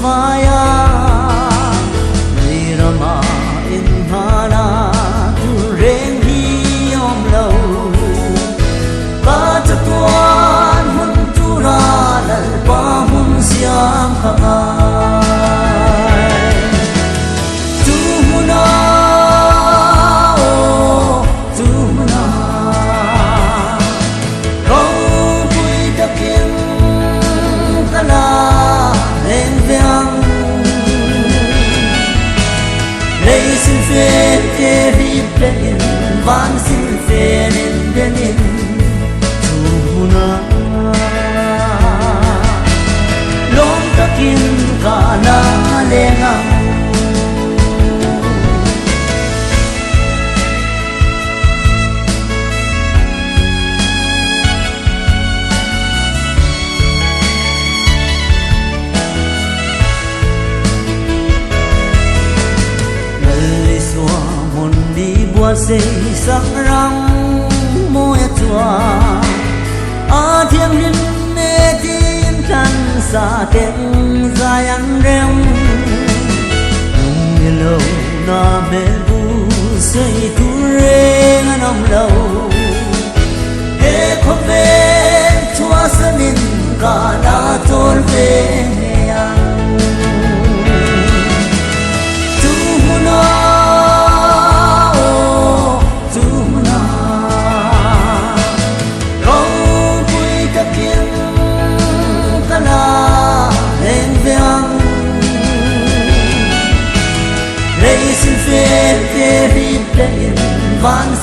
vaya người rama in hana tu reng hi om lâu ba chặt tuan hun tu ra lal pa hun siam khangai tu huna tu huna rong pui ta kim kana lên vang lấy xin phê kê đi bên van xin phê lên bên in tu huna lom ta kim kana lên ngang xây sắc răng môi chua a thiêng linh mê tin thân xa tiếng dài ăn reo nung như lâu na mê vu xây tu rê ngân ông lâu hê khóc về chua sân in cả đã trốn về van